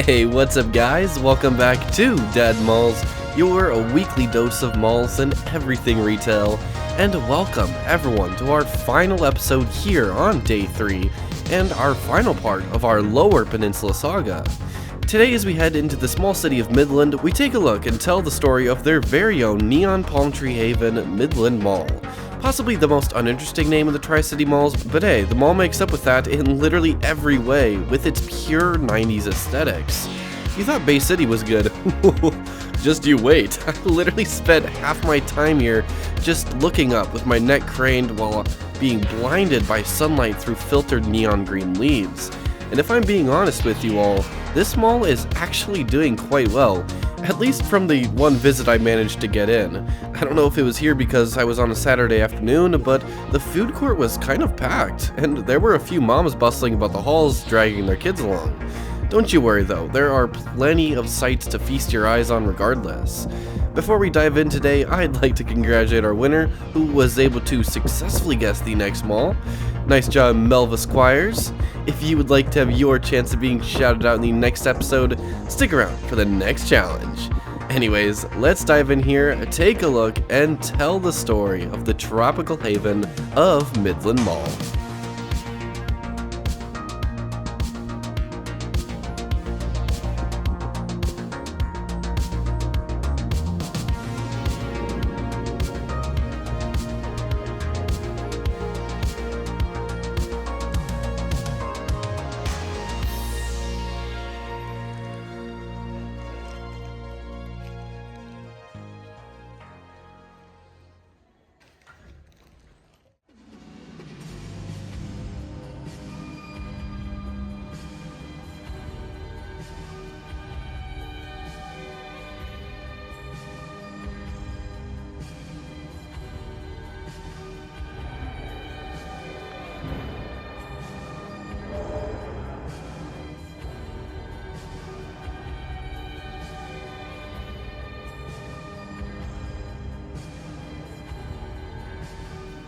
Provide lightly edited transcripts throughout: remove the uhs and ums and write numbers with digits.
Hey, what's up guys? Welcome back to Dead Malls, your weekly dose of malls and everything retail. And welcome everyone to our final episode here on day 3 and our final part of our Lower Peninsula saga. Today as we head into the small city of Midland, we take a look and tell the story of their very own neon palm tree haven, Midland Mall. Possibly the most uninteresting name of the Tri-City malls, but hey, the mall makes up with that in literally every way with its pure 90s aesthetics. You thought Bay City was good? Just you wait. I literally spent half my time here just looking up with my neck craned while being blinded by sunlight through filtered neon green leaves. And if I'm being honest with you all, this mall is actually doing quite well, at least from the one visit I managed to get in. I don't know if it was here because I was on a Saturday afternoon, but the food court was kind of packed, and there were a few moms bustling about the halls dragging their kids along. Don't you worry though, there are plenty of sights to feast your eyes on regardless. Before we dive in today, I'd like to congratulate our winner, who was able to successfully guess the next mall. Nice job, Melva Squires. If you would like to have your chance of being shouted out in the next episode, stick around for the next challenge. Anyways, let's dive in here, take a look, and tell the story of the tropical haven of Midland Mall.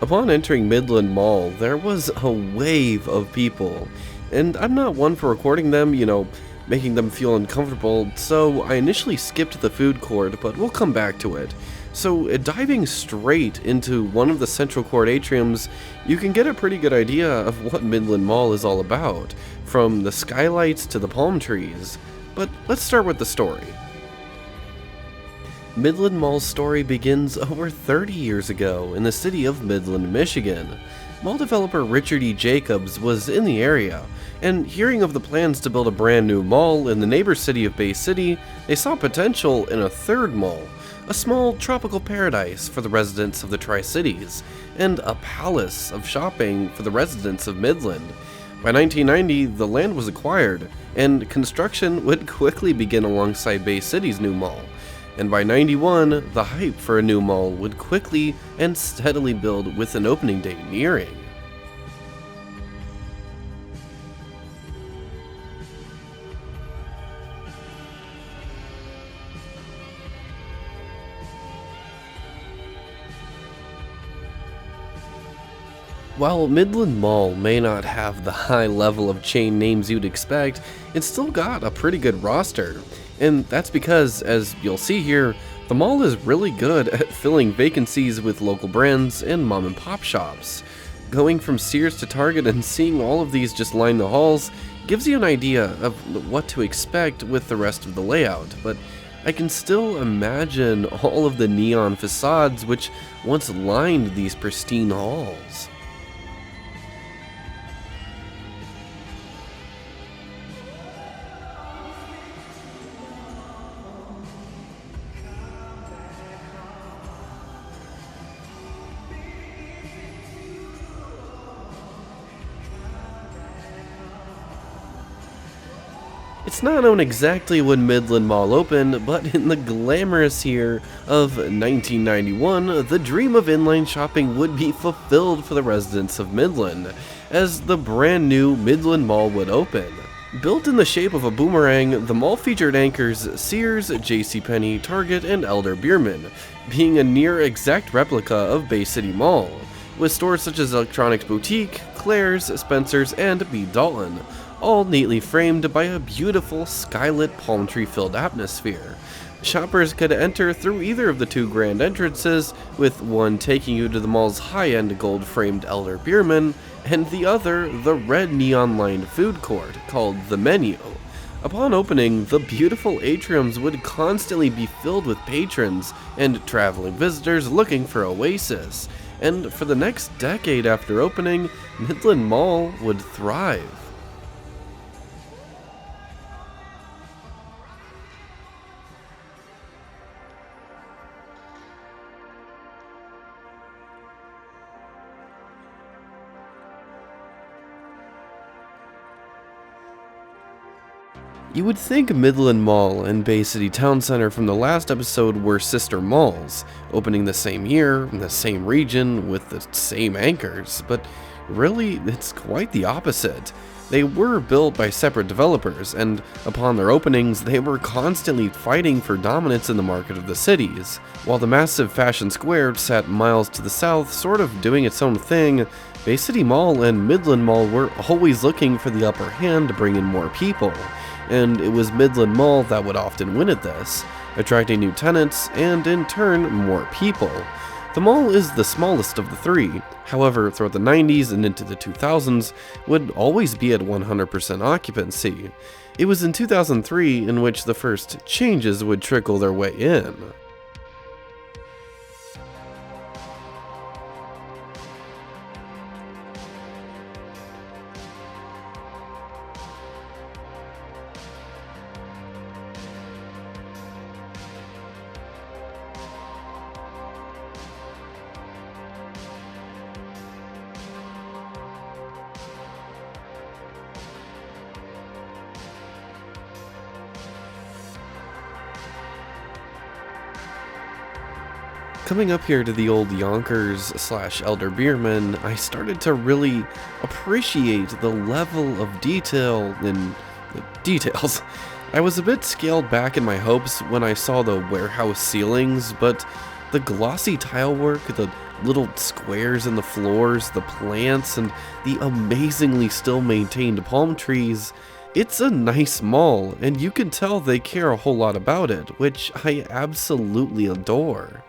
Upon entering Midland Mall, there was a wave of people, and I'm not one for recording them, making them feel uncomfortable, so I initially skipped the food court, but we'll come back to it. So diving straight into one of the central court atriums, you can get a pretty good idea of what Midland Mall is all about, from the skylights to the palm trees. But let's start with the story. Midland Mall's story begins over 30 years ago in the city of Midland, Michigan. Mall developer Richard E. Jacobs was in the area, and hearing of the plans to build a brand new mall in the neighbor city of Bay City, they saw potential in a third mall, a small tropical paradise for the residents of the Tri-Cities, and a palace of shopping for the residents of Midland. By 1990, the land was acquired, and construction would quickly begin alongside Bay City's new mall. And by 91, the hype for a new mall would quickly and steadily build with an opening date nearing. While Midland Mall may not have the high level of chain names you'd expect, it's still got a pretty good roster. And that's because, as you'll see here, the mall is really good at filling vacancies with local brands and mom and pop shops. Going from Sears to Target and seeing all of these just line the halls gives you an idea of what to expect with the rest of the layout, but I can still imagine all of the neon facades which once lined these pristine halls. It's not known exactly when Midland Mall opened, but in the glamorous year of 1991, the dream of inline shopping would be fulfilled for the residents of Midland, as the brand new Midland Mall would open. Built in the shape of a boomerang, the mall featured anchors Sears, JCPenney, Target, and Elder Beerman, being a near exact replica of Bay City Mall, with stores such as Electronics Boutique, Claire's, Spencer's, and B. Dalton, all neatly framed by a beautiful skylit palm tree filled atmosphere. Shoppers could enter through either of the two grand entrances, with one taking you to the mall's high-end gold-framed Elder Beerman, and the other the red neon-lined food court called the Menu. Upon opening, the beautiful atriums would constantly be filled with patrons and traveling visitors looking for oasis, and for the next decade after opening, Midland Mall would thrive. You would think Midland Mall and Bay City Town Center from the last episode were sister malls, opening the same year, in the same region, with the same anchors, but really, it's quite the opposite. They were built by separate developers, and upon their openings, they were constantly fighting for dominance in the market of the cities. While the massive Fashion Square sat miles to the south, sort of doing its own thing, Bay City Mall and Midland Mall were always looking for the upper hand to bring in more people. And it was Midland Mall that would often win at this, attracting new tenants and, in turn, more people. The mall is the smallest of the three, however, throughout the 90s and into the 2000s, would always be at 100% occupancy. It was in 2003 in which the first changes would trickle their way in. Coming up here to the old Yonkers/Elder Beerman, I started to really appreciate the level of detail in the details. I was a bit scaled back in my hopes when I saw the warehouse ceilings, but the glossy tile work, the little squares in the floors, the plants, and the amazingly still maintained palm trees, it's a nice mall, and you can tell they care a whole lot about it, which I absolutely adore.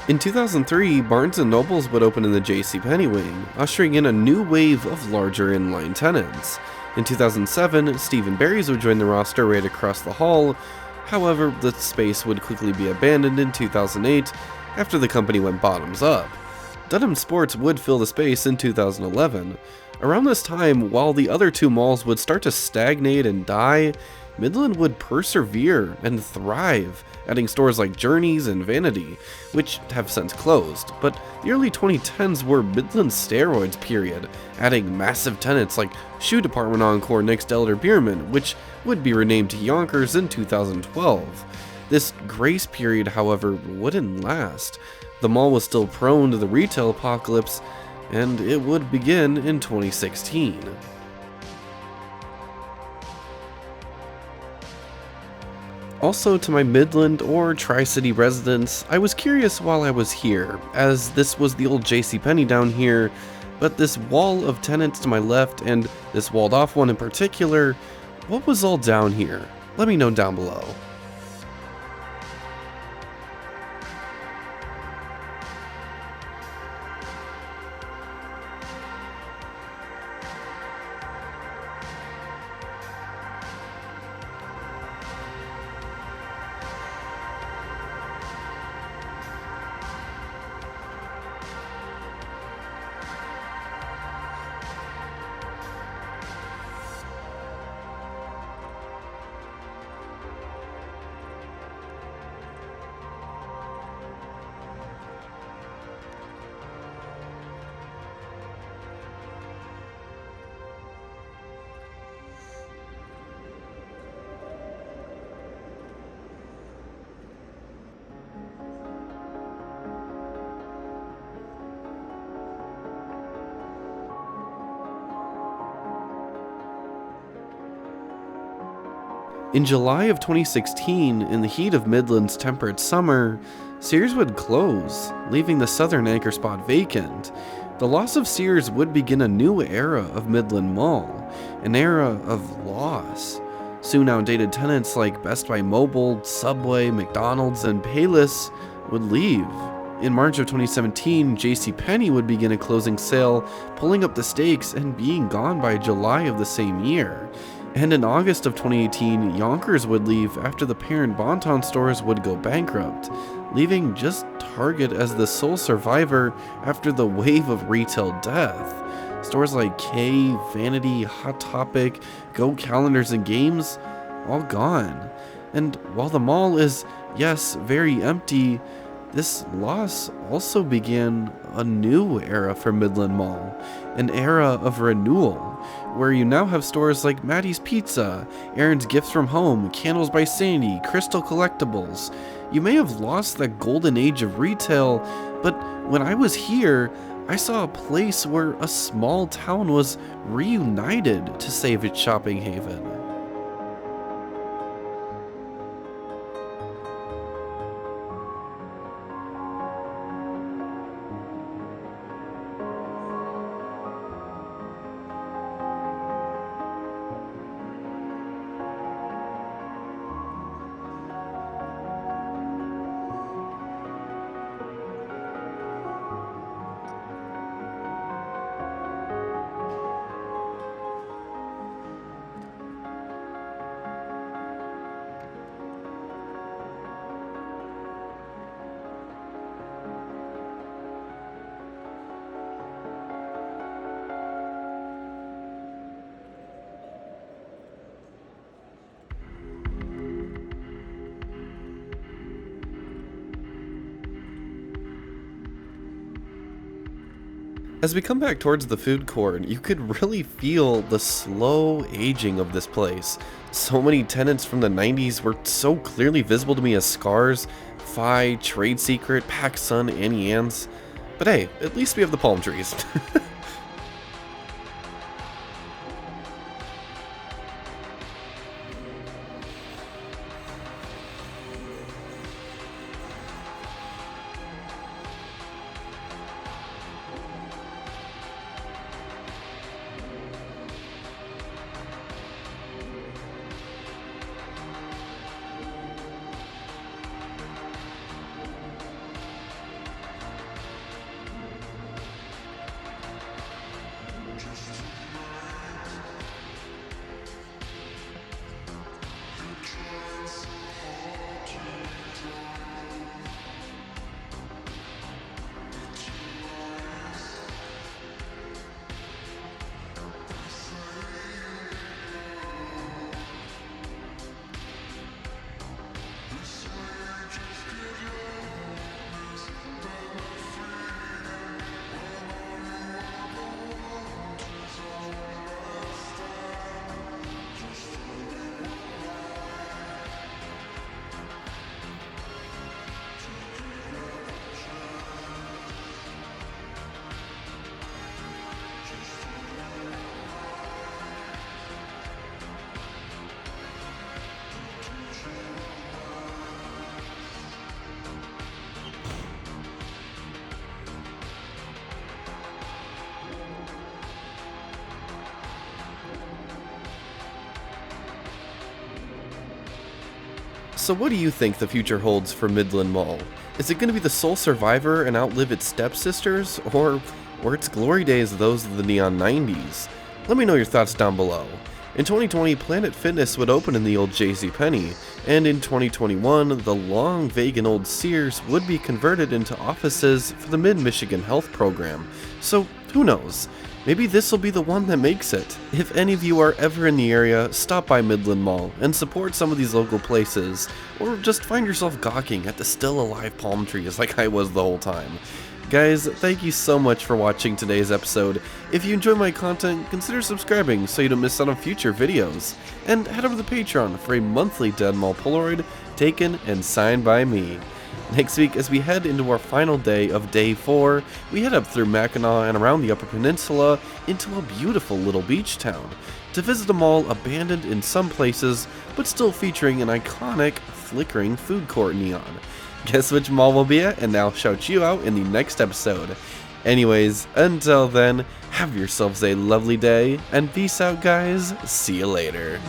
In 2003, Barnes & Nobles would open in the JCPenney wing, ushering in a new wave of larger inline tenants. In 2007, Steve & Barry's would join the roster right across the hall. However, the space would quickly be abandoned in 2008 after the company went bottoms up. Dunham Sports would fill the space in 2011. Around this time, while the other two malls would start to stagnate and die, Midland would persevere and thrive, adding stores like Journeys and Vanity, which have since closed, but the early 2010s were Midland's steroids period, adding massive tenants like Shoe Department Encore next to Elder Beerman, which would be renamed to Yonkers in 2012. This grace period, however, wouldn't last. The mall was still prone to the retail apocalypse, and it would begin in 2016. Also, to my Midland or Tri-City residents, I was curious while I was here, as this was the old JCPenney down here, but this wall of tenants to my left and this walled off one in particular, what was all down here? Let me know down below. In July of 2016, in the heat of Midland's temperate summer, Sears would close, leaving the southern anchor spot vacant. The loss of Sears would begin a new era of Midland Mall, an era of loss. Soon outdated tenants like Best Buy Mobile, Subway, McDonald's, and Payless would leave. In March of 2017, JCPenney would begin a closing sale, pulling up the stakes and being gone by July of the same year. And in August of 2018, Yonkers would leave after the parent Bon-Ton stores would go bankrupt, leaving just Target as the sole survivor after the wave of retail death. Stores like Kay, Vanity, Hot Topic, Go Calendars and Games, all gone. And while the mall is, yes, very empty, this loss also began a new era for Midland Mall, an era of renewal, where you now have stores like Maddie's Pizza, Aaron's Gifts from Home, Candles by Sandy, Crystal Collectibles. You may have lost that golden age of retail, but when I was here, I saw a place where a small town was reunited to save its shopping haven. As we come back towards the food court, you could really feel the slow aging of this place. So many tenants from the 90s were so clearly visible to me as Scars, Phi, Trade Secret, PacSun, Annie Ann's. But hey, at least we have the palm trees. So what do you think the future holds for Midland Mall? Is it going to be the sole survivor and outlive its stepsisters, or its glory days those of the neon 90s? Let me know your thoughts down below. In 2020, Planet Fitness would open in the old JCPenney, and in 2021, the long vacant old Sears would be converted into offices for the Mid-Michigan Health Program. So who knows? Maybe this will be the one that makes it. If any of you are ever in the area, stop by Midland Mall and support some of these local places, or just find yourself gawking at the still alive palm trees like I was the whole time. Guys, thank you so much for watching today's episode. If you enjoy my content, consider subscribing so you don't miss out on future videos. And head over to Patreon for a monthly Dead Mall Polaroid taken and signed by me. Next week, as we head into our final day of Day 4, we head up through Mackinac and around the Upper Peninsula into a beautiful little beach town to visit a mall abandoned in some places, but still featuring an iconic, flickering food court neon. Guess which mall we'll be at, and I'll shout you out in the next episode. Anyways, until then, have yourselves a lovely day, and peace out, guys. See you later.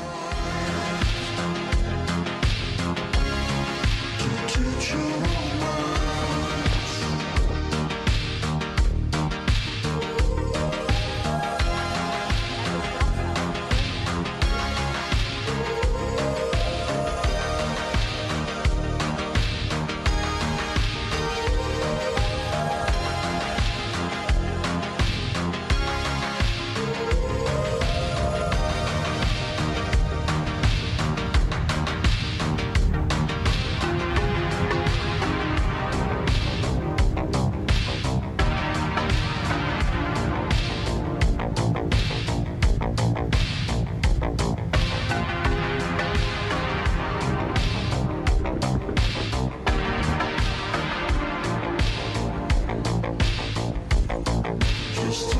Just